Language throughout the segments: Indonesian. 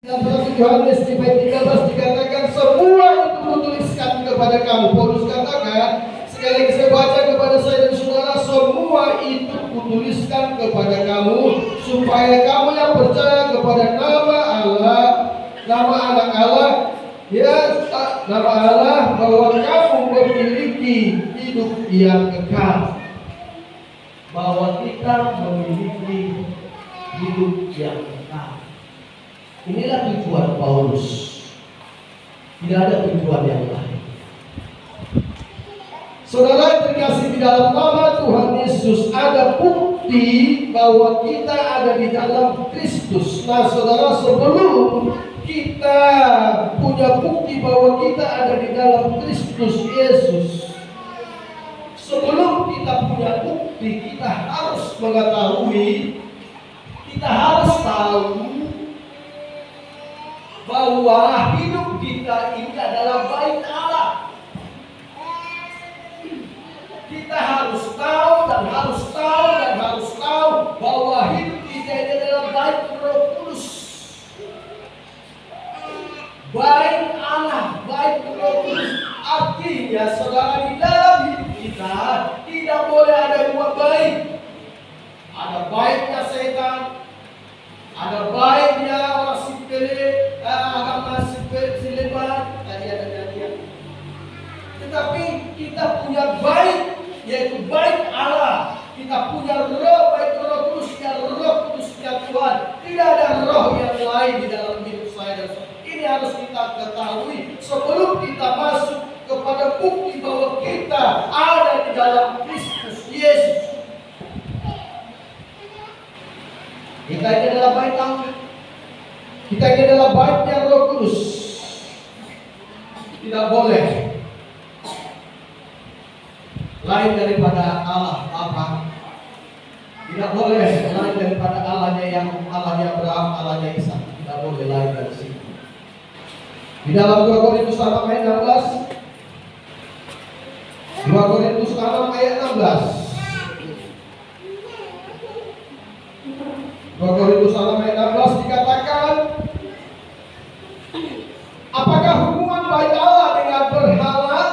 Yohanes di bait 13 dikatakan semua itu kutuliskan kepada kamu. Paulus katakan, sekali lagi saya baca kepada saya dan saudara, semua itu kutuliskan kepada kamu supaya kamu yang percaya kepada nama Allah, nama anak Allah, ya nama Allah, bahwa kamu memiliki hidup yang kekal. Bahwa kita memiliki hidup yang kekal. Inilah tujuan Paulus. Tidak ada tujuan yang lain. Saudara yang terkasih di dalam nama Tuhan Yesus, ada bukti bahwa kita ada di dalam Kristus. Nah saudara, sebelum kita punya bukti bahwa kita ada di dalam Kristus Yesus, sebelum kita punya bukti, kita harus mengetahui, kita harus tahu bahwa hidup kita ini adalah bait Allah. Kita harus tahu dan harus tahu dan harus tahu bahwa hidup kita ini adalah bait Roh Kudus. Bait Allah, bait Roh Kudus. Artinya saudara, di dalam hidup kita tidak boleh ada dua bait. Ada baitnya setan, ada baitnya orang sipil, agama sileban, tadi ada jadian. Tetapi kita punya bait, yaitu bait Allah. Kita punya roh, bait Roh Kudusnya, Roh Kudusnya Tuhan. Tidak ada roh yang lain di dalam hidup saya. Ini harus kita ketahui sebelum kita masuk kepada bukti bahwa kita ada di dalam Kristus Yesus. Kita ini adalah bait Allah. Kita ini adalah baitnya Roh Kudus. Tidak boleh lain daripada Allah Bapa. Tidak boleh lain daripada Allahnya Abraham, Allahnya Ishak. Tidak boleh lain dari situ. Di dalam 2 Korintus 6 ayat 16. 2 Korintus 6 ayat 16. 2 Korintus 6 ayat 16 dikatakan, apakah hubungan bait Allah dengan berhala?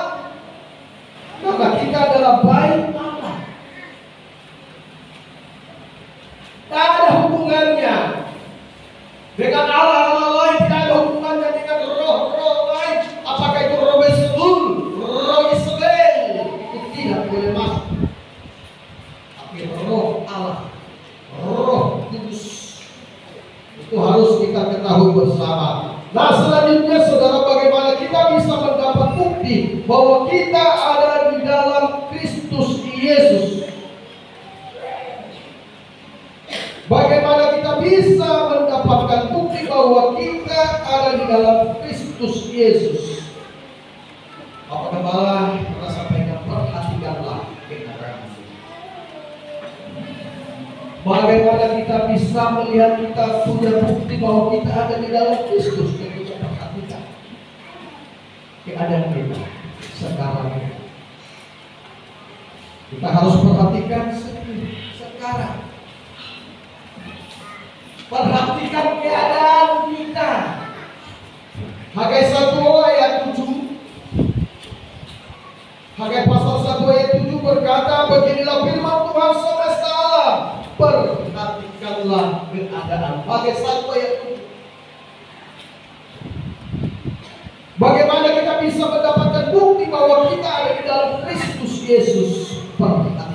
Maka kita adalah bait Allah. Tak ada hubungannya dengan Allah lain, tidak ada hubungannya dengan roh-roh lain. Apakah itu roh Besul, roh Israel, itu tidak boleh masuk. Tapi roh Allah, Roh Kudus, itu harus kita ketahui bersama. Nah selanjutnya saudara, bagaimana kita bisa mendapat bukti bahwa kita ada di dalam Kristus Yesus? Bagaimana kita bisa mendapatkan bukti bahwa kita ada di dalam Kristus Yesus? Bapak Gembala pernah sampaikan, perhatikanlah keadaan. Bagaimana kita bisa melihat kita punya bukti bahwa kita ada di dalam Kristus? Kita perhatikan keadaan kita sekarang. Kita harus perhatikan sekarang. Perhatikan keadaan kita. Hagai 1 ayat 7. Hagai pasal 1 ayat 7 berkata, beginilah firman Tuhan semesta alam, perhatikanlah keadaan. Hagai 1 ayat 7. Bagaimana kita bisa mendapatkan bukti bahwa kita ada di dalam Kristus Yesus? Perhatikan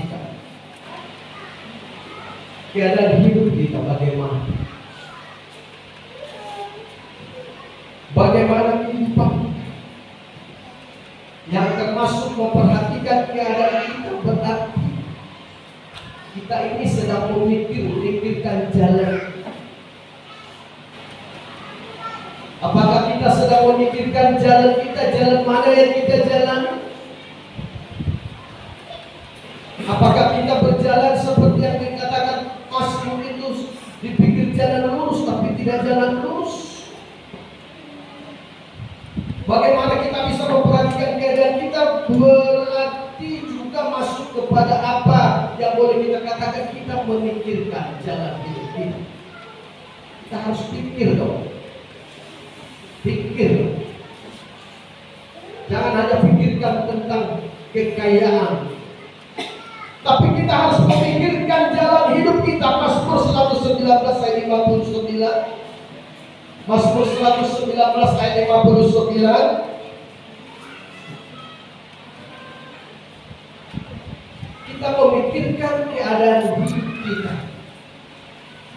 keadaan hidup kita bagaimana. Bagaimana kehidupan yang termasuk memperhatikan keadaan kita, berarti kita ini sedang memikirkan jalan. Apakah kita sedang memikirkan jalan kita, jalan mana yang kita jalani? Apakah kita berjalan seperti yang dikatakan Mazmur itu, dipikir jalan lurus tapi tidak jalan lurus? Bagaimana kita bisa memperhatikan keadaan kita? Berarti juga masuk kepada apa yang boleh kita katakan, kita memikirkan jalan hidup kita. Kita harus pikir dong. hanya pikirkan tentang kekayaan, tapi kita harus memikirkan jalan hidup kita. Mazmur 119 ayat 59. Mazmur 119 ayat 59. Kita memikirkan keadaan hidup kita.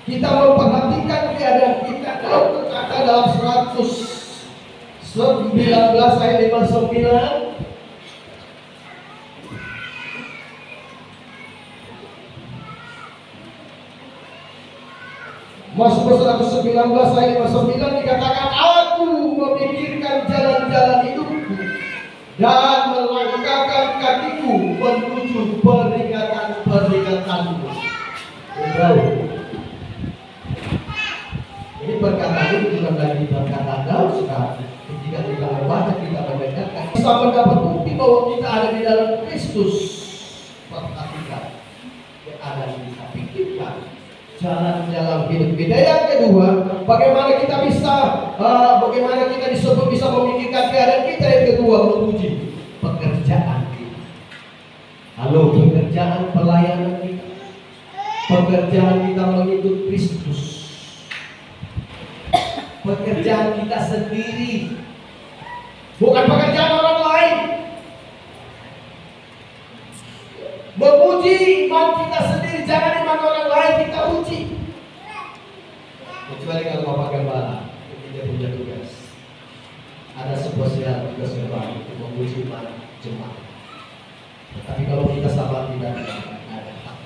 Kita memperhatikan keadaan kita. Kalau berkata dalam 119 ayat 59, Mazmur 119 ayat 59 dikatakan, aku memikirkan jalan-jalan hidupku dan melangkahkan kakiku menuju peringatan-peringatanmu. Ini perkataan ini bukan lagi perkataan Daud sekarang. Ketika kita membaca, kita mendengarkan, kita mendapat bukti bahwa kita ada di dalam Kristus. Perhatikan keadaan kita, pikirkan jalan-jalan hidup kita. Yang kedua, bagaimana kita bisa memikirkan keadaan kita. Yang kedua, memuji pekerjaan kita. Halo, pekerjaan pelayanan kita, pekerjaan kita mengikut Kristus, pekerjaan kita sendiri, bukan pekerjaan orang lain. Memuji iman kita sendiri, jangan iman orang lain kita uji. Kecuali kalau Bapak Gembala ketika punya tugas, ada sebuah tugas gembala untuk memuji iman jemaat. Tetapi kalau kita sabar tidak ada hak.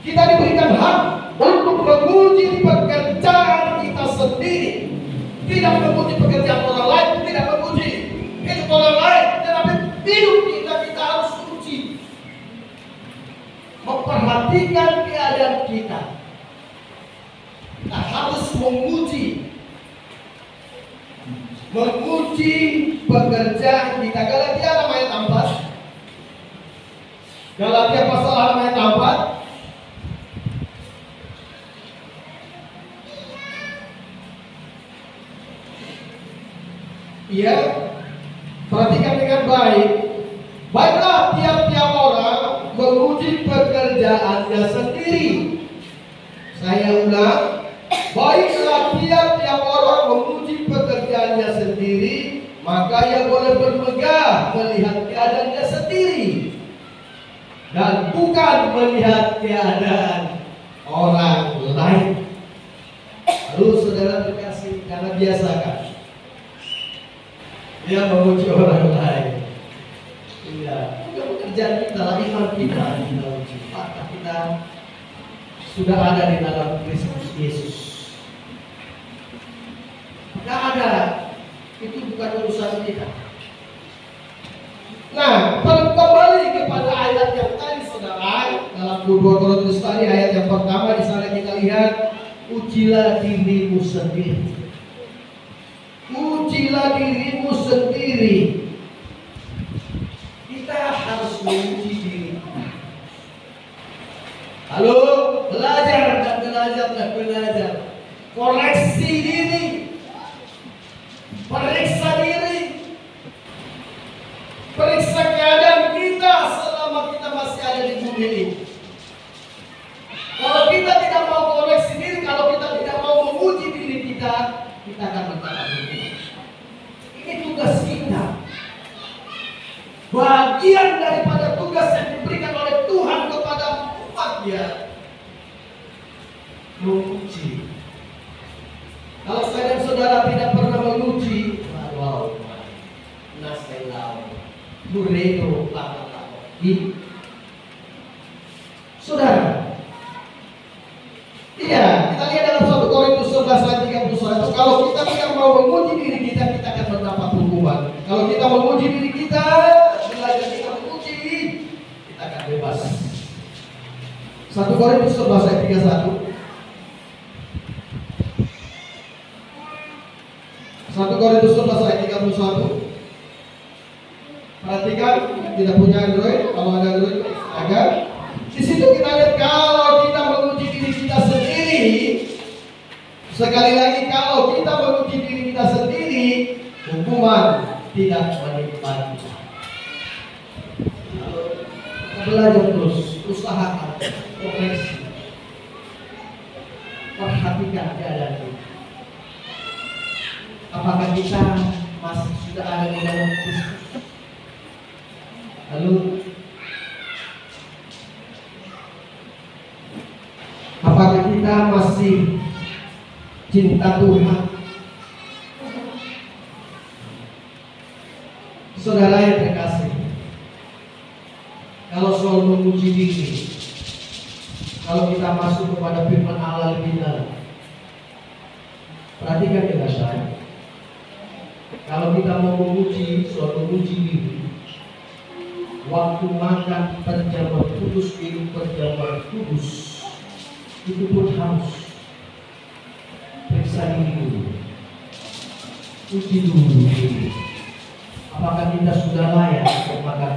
Kita diberikan hak untuk memuji pekerjaan kita sendiri, tidak memuji pekerjaan orang lain, tidak memuji hidup orang lain, tetapi hidup kita harus uji, memperhatikan keadaan kita. Kita harus memuji pekerjaan kita. Galatia 6 ayat 4. Galatia pasal 6 ayat 4. Iya, perhatikan dengan baik. Baiklah tiap-tiap orang memuji pekerjaannya sendiri. Saya ulang, baiklah tiap-tiap orang memuji pekerjaannya sendiri, maka ia boleh bermegah melihat keadaannya sendiri dan bukan melihat keadaan orang lain. Lalu saudara terkasih, karena biasakan dia memuji orang lain. Iya, bukan pekerjaan kita, iman kita uji. Apakah kita sudah ada di dalam Kristus Yesus? Tidak ada, itu bukan urusan kita. Nah, kembali kepada ayat yang tadi saudara, dalam 2 Korintus tadi ayat yang pertama, di sana kita lihat, ujilah dirimu sendiri. Ujilah dirimu sendiri. Kita harus menguji diri. Halo, belajar dan belajar. Koreksi diri. Periksa diri. Periksa keadaan kita selama kita masih ada di bumi ini. Kalau kita tidak mau koreksi diri, kalau kita tidak mau menguji diri kita akan mendapat hukuman. Ini tugas kita. Bagian daripada tugas yang diberikan oleh Tuhan kepada umatnya, menguji. Kalau saya dan saudara tidak pernah menguji, wow, naselau, mureno, ini, saudara. Iya, kita lihat dalam 1 Korintus 11 ayat 31. Kalau kita tidak mau menguji diri kita akan mendapat hukuman. Kalau kita menguji diri kita, belajar kita menguji, kita akan bebas. 1 Korintus 11 ayat 31. 1 Korintus 11 ayat 31. Perhatikan, tidak punya Android, kalau ada Android, agar di situ kita lihat, kalau kita menguji diri kita sendiri, sekali lagi, kalau kita menguji diri kita sendiri, hukuman tidak menikmati. Belajar terus, usahakan, koreksi, perhatikan keadaan ini. Apakah kita masih sudah ada di dalam Kristus? Lalu apakah kita masih cinta Tuhan? Saudara yang terkasih, kalau selalu memuji diri, kalau kita masuk kepada firman Allah lebih dalam, perhatikan dengan baik. Kalau kita mau memuji, selalu memuji diri. Waktu makan perjamuan kudus, minum perjamuan kudus, itu pun harus periksa diri dulu, uji dulu diri. Apakah kita sudah layak untuk makan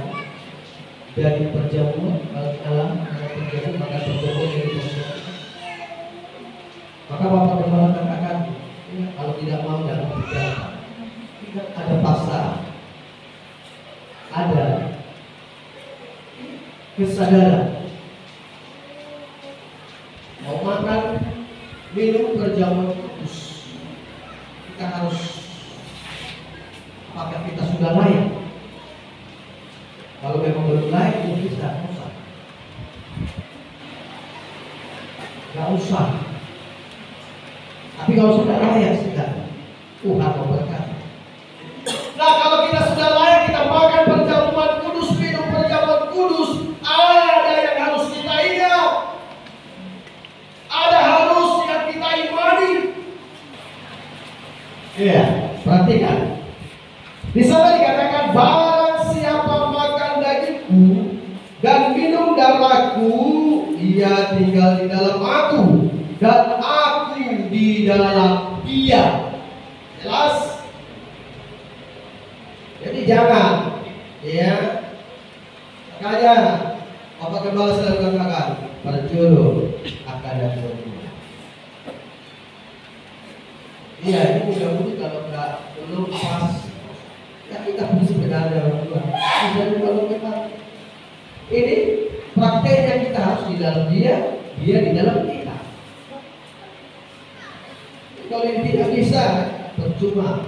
dari perjamuan alam, perjamuan makan perjamuan dari perjamuan? Maka Bapak Gembala katakan, ya, kalau tidak mau jangan berjalan. Tidak ada pasal, ada kesadaran. Mau makan, minum perjamuan kudus, kita harus, apakah kita sudah layak? Kalau memang belum layak, mungkin tidak usah. Tidak usah. Tapi kalau sudah layak, sudah Tuhan memberkati. Nah, kalau kita sudah layak, kita makan perjamuan kudus, minum perjamuan kudus, ada yang harus kita ingat, ada harus yang kita imani. Iya, perhatikan. Di sana dikatakan, barang siapa makan dagingku dan minum darahku, ia tinggal di dalam aku dan aku di dalam dia. Jelas? Jadi jangan, ya, makanya Bapak Gembala selalu katakan, berjodoh akan ada jodoh. Iya, ini mudah-mudahan kalau nggak belum pas, ya kita pun sebenarnya orang tua. Jadi kalau kita ini prakteknya kita harus di dalam dia di dalam kita. Kalau ini tidak bisa, percuma.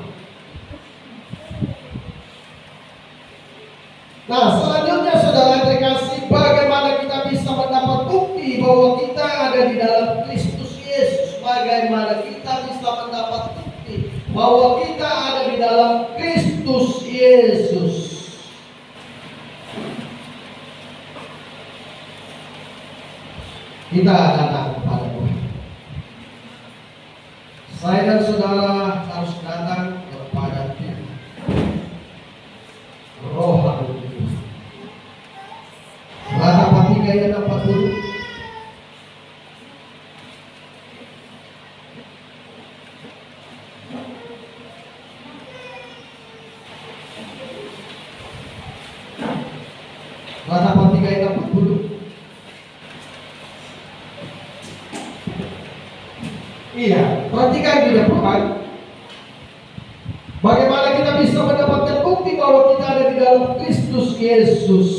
Nah, selanjutnya saudara terkasih, bagaimana kita bisa mendapat bukti bahwa kita ada di dalam Kristus Yesus? Bagaimana kita bisa mendapat bukti bahwa kita ada di dalam Kristus Yesus? Kita datang kepada Tuhan. Saya dan saudara harus datang kepada Dia. Roh Kudus. Ratapan 3 ayat 40. Ratapan 3 ayat 40. Iya, perhatikan juga Tuhan. Bagaimana kita bisa mendapatkan bukti bahwa kita ada di dalam Kristus Yesus?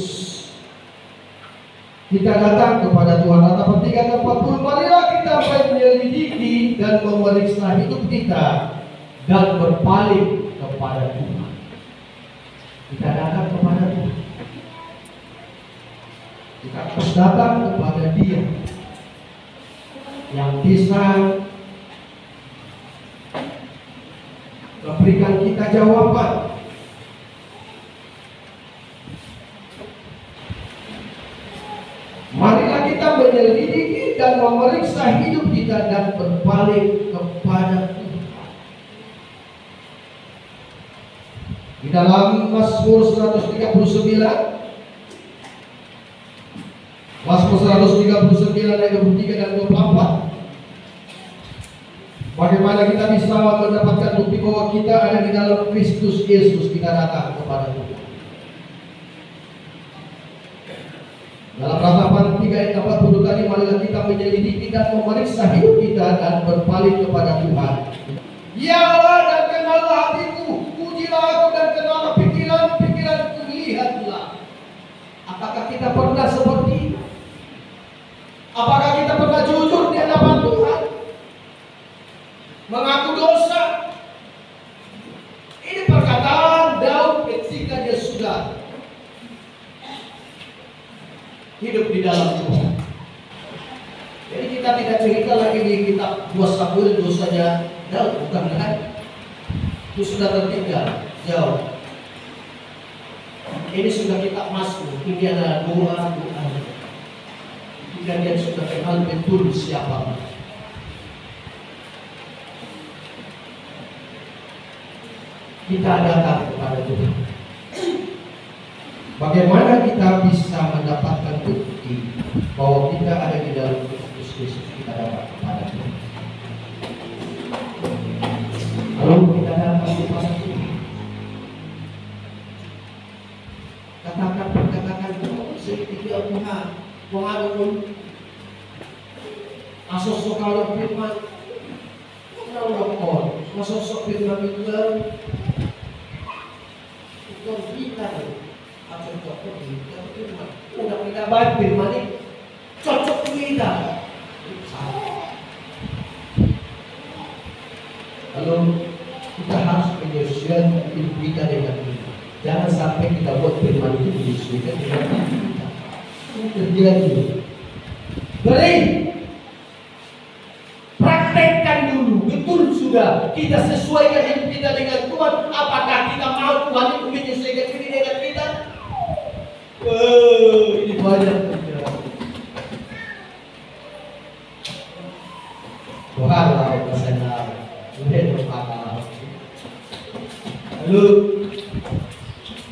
Kita datang kepada Tuhan. Ratapan 3 ayat 40. Marilah kita menyelidiki dan memeriksa hidup kita dan berpaling kepada Tuhan. Kita datang kepada Tuhan. Kita harus datang kepada Dia yang bisa memberikan kita jawaban. Marilah kita menyelidiki dan memeriksa hidup kita dan berpaling kepada Tuhan. Di dalam Mazmur 139, Mazmur 139 ayat 23 dan 24. Bagaimana kita bisa mendapatkan bukti bahwa kita ada di dalam Kristus Yesus? Kita datang kepada Tuhan. Dalam Ratapan 3 ayat 40 tadi, marilah kita menyelidiki dan memeriksa hidup kita dan berpaling kepada Tuhan. Ya Allah, dan kenallah hatiku, Kasihilah aku dan kenal pikiran-pikiranku, lihatlah. Apakah kita pernah seperti itu? Apakah kita pernah jujur di hadapan Tuhan? Mengaku dosa. Ini perkataan Daud ketika dia sudah hidup di dalam Tuhan. Jadi kita tidak cerita lagi di kitab 2 Samuel dosanya Daud, bukan kan? Itu sudah tertinggal jauh. Ini sudah kita masuk. Ini adalah doa. Jika dia sudah kenal betul siapa. Kita datang kepada Tuhan. Bagaimana kita bisa mendapatkan bukti bahwa kita ada di dalam Kristus Yesus? Kita dapat kepada Tuhan. Lalu kita datang kepada Tuhan. Katakan sedikit Tuhan. Tuhan asosok kalau firman, asosok firman itu kita asosok firman. Udah kita baik firman ini cocok kita. Lalu kita harus menyesuaikan hidup kita dengan itu. Jangan sampai kita buat firman itu menyesuaikan dengan kita. Terjadi. Beri, praktekkan dulu. Betul sudah kita sesuaikan hidup kita dengan Tuhan. Apakah kita mau Tuhan itu menyesuaikan diri dengan kita? Ini banyak terjadi. Tuhan lah bersandar. Tuhan berpakaian. Lalu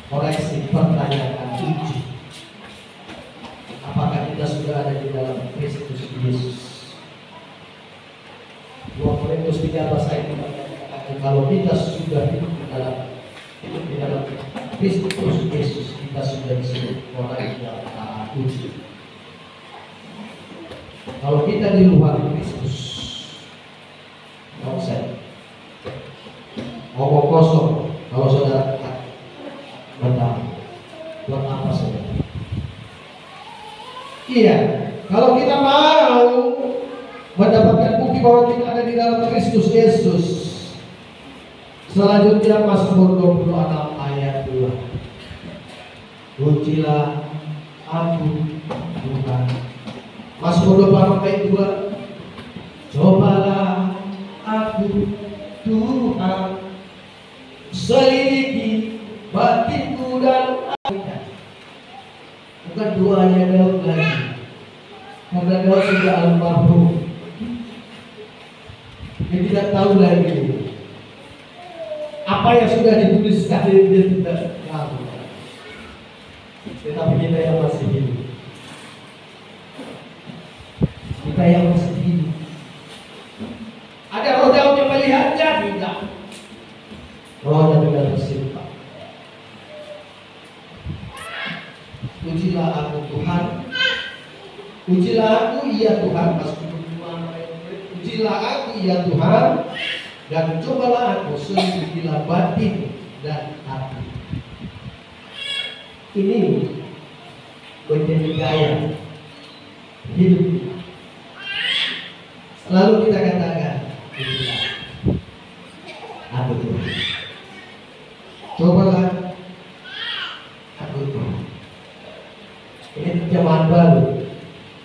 koreksi pertanyaan uji. Apakah kita sudah ada di dalam Kristus Yesus? 2 Korintus 13 ayat 5 kalau kita sudah hidup di dalam Kristus Yesus, kita sudah disebut orang yang taat uji. Kalau kita di luar Kristus, nonsen, ngomong kosong. Kalau saudara benar, buat apa saudara? Iya, kalau kita mau mendapatkan bukti bahwa kita ada di dalam Kristus Yesus, selanjutnya Mazmur 26 ayat 2. Ujilah aku Tuhan. Mazmur 26 ayat 2. Cobalah aku Tuhan, selidiki batinku dan hatiku. Bukan doanya Daud lagi, karena Daud sudah almarhum. Dia tidak tahu lagi apa yang sudah dituliskan, dia tidak tahu. Tetapi kita yang masih hidup, ada roh Daud yang melihatnya, tidak. Rohnya tidak tersimpan. Ujilah aku Tuhan, ujilah aku ya Tuhan. Ujilah aku ya Tuhan, dan cobalah aku, selidikilah batin dan hati. Ini menjadi gaya hidup kita. Selalu kita katakan, aku Tuhan. Cobalah aku Tuhan. Ini terjemahan baru.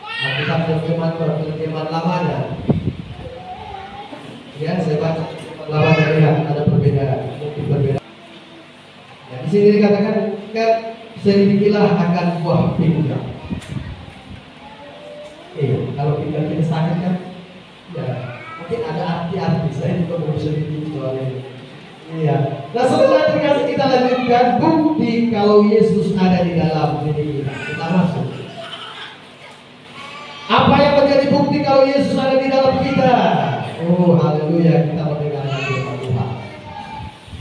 Alkitab terjemahan baru, terjemahan lamanya. Ya, saya baca lamanya, lihat ada perbedaan, mungkin berbeda. Ya, di sini dikatakan kan, selidikilah akan buah pinggang. Kalau pinggang kita sakit kan, ya mungkin ada arti-arti. Saya juga mau selidiki soal ini. Iya. Nah, setelah dikasih kita lanjutkan bukti kalau Yesus ada di dalam diri kita. Kita masuk. Apa yang menjadi bukti kalau Yesus ada di dalam kita? Oh, haleluya, kita mendengarkan firman Tuhan.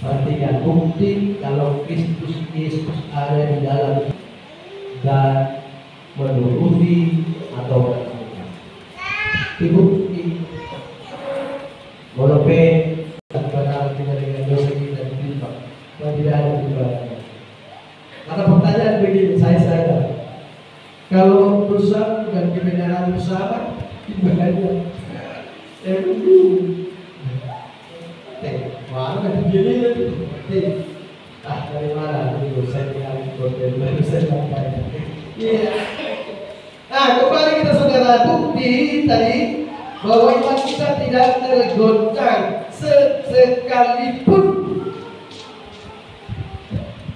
Perhatikan bukti kalau Kristus Yesus ada di dalam dan menuruti atau berkata. Bukti melebihi dan benar tidak dengan dosa kita ditimbang dan dosa bukan kebenaran bersama ibadahnya. Mana begini dari mana itu saya tinggal ikut baru saya sampaikan. Iya. Nah, kembali kita saudara, bukti tadi bahwa iman kita tidak tergoncang sekalipun.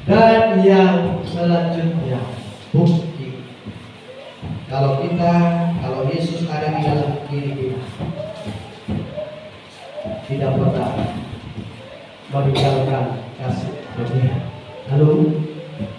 Dan yang selanjutnya, bukti kalau Yesus ada di dalam diri kita, tidak pernah meninggalkan kasih dunia. Halo.